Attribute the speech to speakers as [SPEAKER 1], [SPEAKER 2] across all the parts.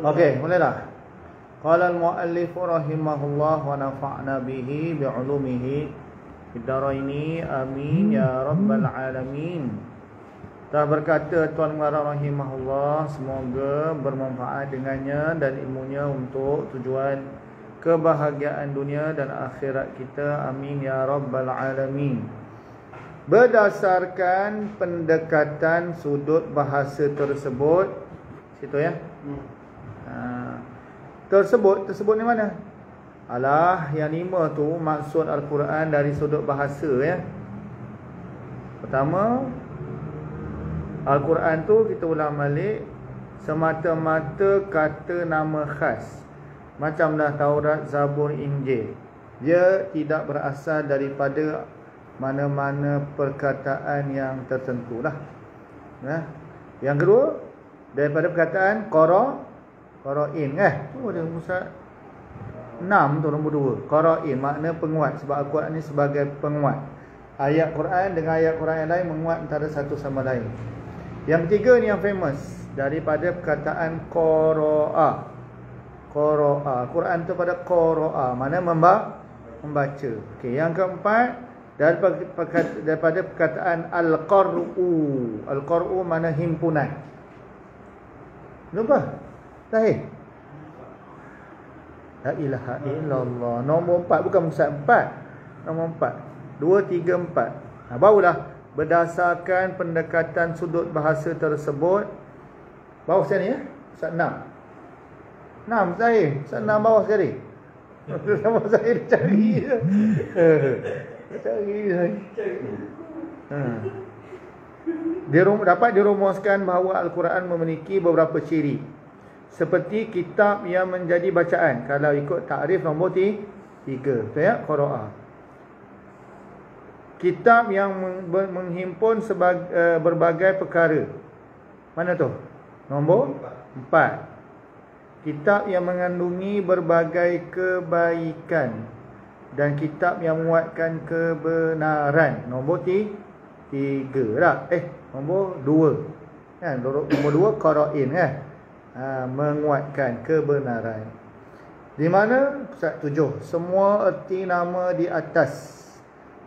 [SPEAKER 1] Okey, boleh dah. Qala al-muallif rahimahullah wa nafa'na bihi bi'ulumihi fid dharaini amin ya rabbal alamin. Telah berkata Tuan Muara rahimahullah, semoga bermanfaat dengannya dan ilmunya untuk tujuan kebahagiaan dunia dan akhirat kita, amin ya rabbal alamin. Berdasarkan pendekatan sudut bahasa tersebut, situ ya. Tersebut ni mana? Alah, yang 5 tu maksud Al-Quran dari sudut bahasa ya. Pertama, Al-Quran tu kita ulang balik semata-mata kata nama khas. Macamlah Taurat, Zabur, Injil. Dia tidak berasal daripada mana-mana perkataan yang tertentu lah. Yang kedua, daripada perkataan Qara'in dia Musa 6 tu nombor 2. Qara'in makna penguat, sebab Al-Quran ni sebagai penguat. Ayat Quran dengan ayat Quran yang lain menguat antara satu sama lain. Yang ketiga ni yang famous, daripada perkataan Qara'a. Quran tu pada Qara'a, mana membaca. Okey, yang keempat daripada perkataan Al-Qar'u. Al-Qar'u mana himpunan. Lupa? Tahir. La ilaha illallah. Nombor 4, bukan Musad 4. Nombor 4. 2, 3, 4. Barulah berdasarkan pendekatan sudut bahasa tersebut. Bawah sini ya. Musad 6. 6 Tahir. Musad 6 bawah sekali. Nama saya cari. Dapat dirumuskan bahawa Al-Quran memiliki beberapa ciri, seperti kitab yang menjadi bacaan. Kalau ikut takrif nombor 3, betul ya? Qara'a. Kitab yang menghimpun berbagai perkara. Mana tu? Nombor 4. Kitab yang mengandungi berbagai kebaikan. Dan kitab yang menguatkan kebenaran. Nombor 3 lah. Nombor 2 kan? Nombor 2 Qara'in kan? Menguatkan kebenaran. Di mana? 7. Semua erti nama di atas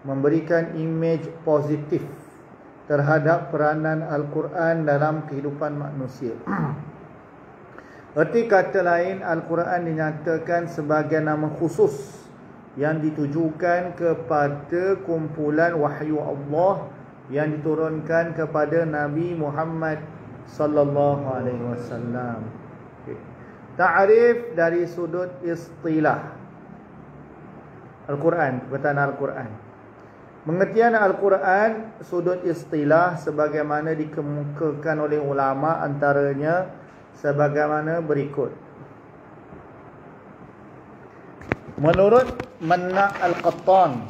[SPEAKER 1] memberikan imej positif terhadap peranan Al-Quran dalam kehidupan manusia. Erti kata lain, Al-Quran dinyatakan sebagai nama khusus yang ditujukan kepada kumpulan wahyu Allah yang diturunkan kepada Nabi Muhammad sallallahu alaihi wasallam. Ta'rif dari sudut istilah Al-Quran, perkataan Al-Quran. Pengertian Al-Quran sudut istilah sebagaimana dikemukakan oleh ulama, antaranya sebagaimana berikut. Menurut Manna' Al-Qattan,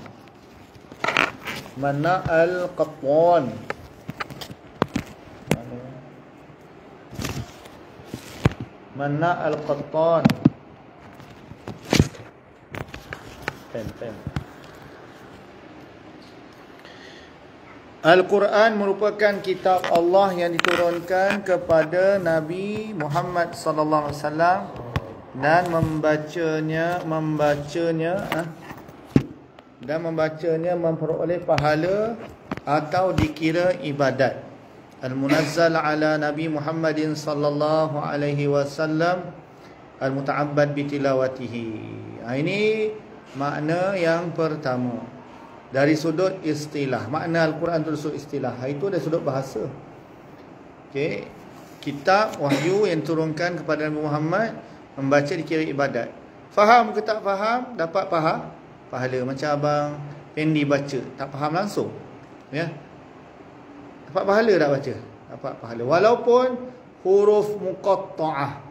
[SPEAKER 1] Al-Quran merupakan kitab Allah yang diturunkan kepada Nabi Muhammad sallallahu alaihi wasallam dan membacanya memperoleh pahala atau dikira ibadat. Al-munazzal ala Nabi Muhammadin sallallahu alaihi wasallam al-muta'abbad bitilawatihi. Ini makna yang pertama dari sudut istilah. Makna Al-Quran itu dari sudut istilah, itu dari sudut bahasa. Okey, kitab wahyu yang turunkan kepada Nabi Muhammad, membaca dikira ibadat. Faham ke tak faham, dapat pahala. Macam abang Fendi baca, tak faham langsung, ya, dapat pahala tak baca? Dapat pahala. Walaupun huruf muqatta'ah,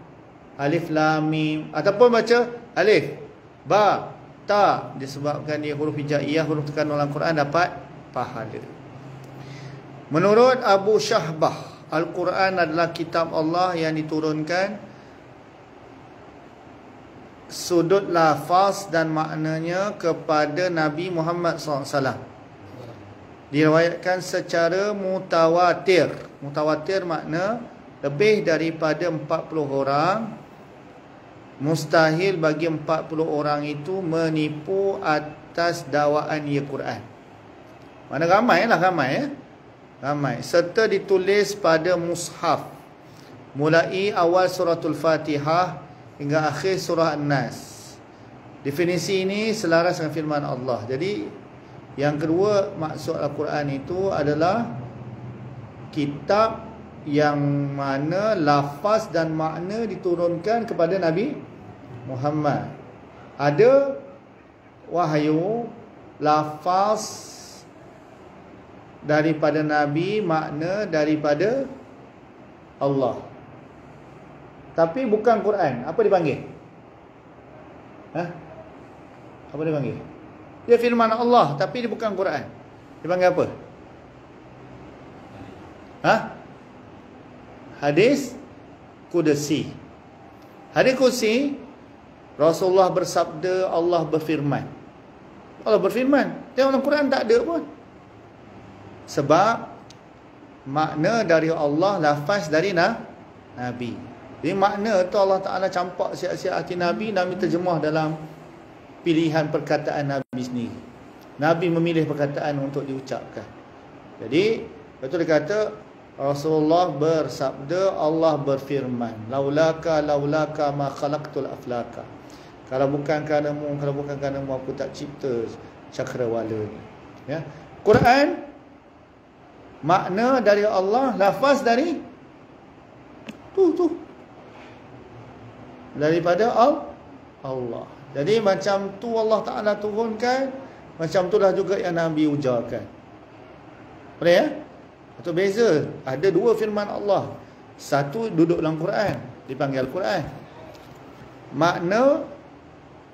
[SPEAKER 1] alif lam mim, ataupun baca alif ba ta, disebabkan dia huruf hijaiyah, huruf tekan dalam Quran, dapat pahala. Menurut Abu Syahbah, Al-Quran adalah kitab Allah yang diturunkan sudut lafaz dan maknanya kepada Nabi Muhammad SAW. Diriwayatkan secara mutawatir. Mutawatir makna lebih daripada 40 orang, mustahil bagi 40 orang itu menipu atas dakwaan ia Quran. Mana ramai lah, ramai ya. Ramai. Serta ditulis pada mushaf, mulai awal suratul Fatihah hingga akhir surah An-Nas. Definisi ini selaras dengan firman Allah. Jadi yang kedua, maksud Al-Quran itu adalah kitab yang mana lafaz dan makna diturunkan kepada Nabi Muhammad. Ada wahyu, lafaz daripada Nabi, makna daripada Allah. Tapi bukan Quran. Apa dipanggil? Apa dipanggil? Dia firman Allah, tapi dia bukan Quran. Dipanggil apa? Hadis Qudsi. Hadis Qudsi, Rasulullah bersabda, Allah berfirman. Allah berfirman. Dalam Quran tak ada pun. Sebab makna dari Allah, lafaz dari Nabi. Jadi makna tu Allah Ta'ala campak siap-siap hati Nabi. Nabi terjemah dalam pilihan perkataan Nabi sendiri. Nabi memilih perkataan untuk diucapkan. Jadi betul dia kata, Rasulullah bersabda, Allah berfirman, laulaka ma khalaqtul aflaka. Kalau bukan karenamu aku tak cipta cakrawala ni. Ya. Quran, makna dari Allah, lafaz dari tu daripada Allah. Jadi macam tu Allah Ta'ala turunkan, macam itulah juga yang Nabi ujarkan. Boleh ya? Atau beza, ada dua firman Allah. Satu duduk dalam Quran, dipanggil Al-Quran. Makna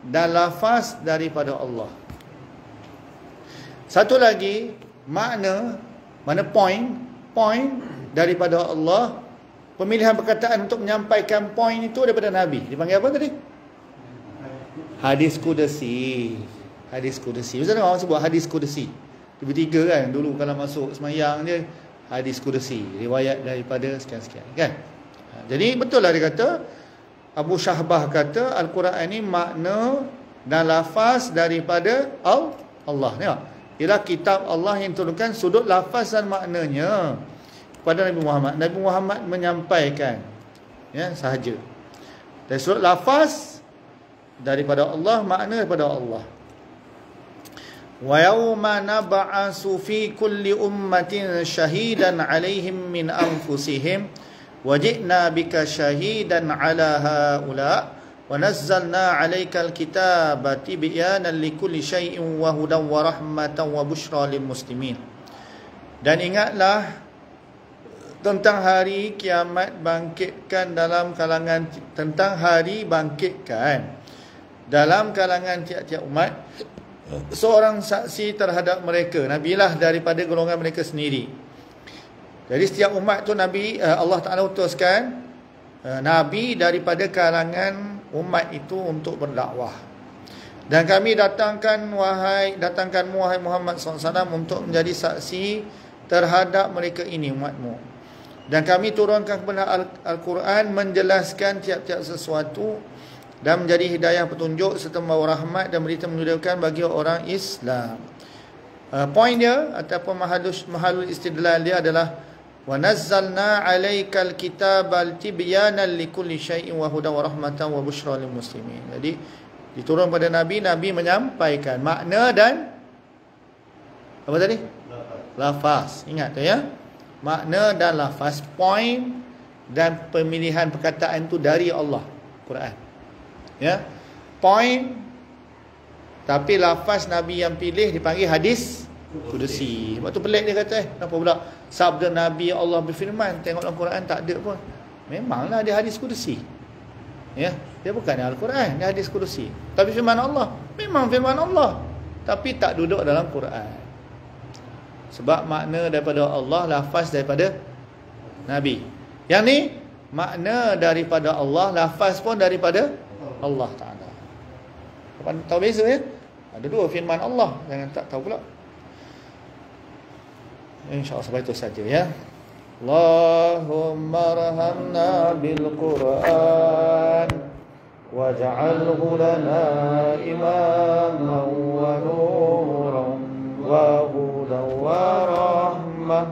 [SPEAKER 1] dan lafaz daripada Allah. Satu lagi, mana point daripada Allah. Pemilihan perkataan untuk menyampaikan point itu daripada Nabi. Dipanggil apa tadi? Hadis Qudsi. Hadis Qudsi. Ustaz orang sebut hadis Qudsi. Tiga-tiga kan dulu kalau masuk semayang dia, hadis Qudsi, riwayat daripada sekian-sekian kan. Jadi betul lah dia kata, Abu Syahbah kata Al-Quran ini makna dan lafaz daripada Allah. Tengok, ialah kitab Allah yang turunkan sudut lafaz dan maknanya kepada Nabi Muhammad. Nabi Muhammad menyampaikan sahaja. Dari sudut lafaz daripada Allah, makna daripada Allah. Wa yawma nab'asu fi kulli ummatin shahidan 'alaihim min anfusihim wa ji'na bika shahidan 'ala haula wa nazzalna 'alaikal kitaba tibyanan likulli syai'in wa hudan wa rahmatan wa busyra lil muslimin. Dan ingatlah tentang hari kiamat bangkitkan dalam kalangan, tentang hari bangkitkan dalam kalangan tiap-tiap umat seorang saksi terhadap mereka, nabilah daripada golongan mereka sendiri. Jadi setiap umat tu Nabi, Allah Ta'ala utuskan Nabi daripada kalangan umat itu untuk berdakwah. Dan kami datangkanmu wahai Muhammad SAW untuk menjadi saksi terhadap mereka ini, umatmu. Dan kami turunkan kepada Al-Quran menjelaskan tiap-tiap sesuatu dan menjadi hidayah petunjuk serta membawa rahmat dan berita menyudakan bagi orang Islam. Poin dia ataupun mahalul istidlal dia adalah wa nazzalna 'alaikal kitaba tibyanan likulli syai'in wa hudan wa rahmatan wa busyra lil muslimin. Jadi diturun pada Nabi menyampaikan makna dan apa tadi? Lafaz. Ingat tu ya. Makna dan lafaz, point dan pemilihan perkataan tu dari Allah, Quran. Ya, point, tapi lafaz Nabi yang pilih dipanggil hadis Qudsi. Sebab tu pelik dia kata, kenapa pula sabda Nabi Allah berfirman, tengok dalam Quran tak ada pun. Memanglah dia hadis Qudsi. Ya, dia bukan Al-Quran, dia hadis Qudsi. Tapi firman Allah, memang firman Allah, tapi tak duduk dalam Quran. Sebab makna daripada Allah, lafaz daripada Nabi. Yang ni makna daripada Allah, lafaz pun daripada Allah Ta'ala. Tahu beza ya? Ada dua firman Allah, jangan tak tahu pula. InsyaAllah sampai itu saja ya. اللهم ارحمنا بالقرآن واجعله لنا إماما ونورا وهدى ورحمة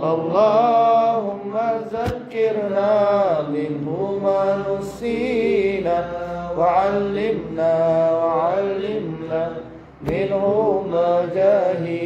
[SPEAKER 1] اللهم ذكرنا منه ما نسينا وعلمنا منه ما جهلنا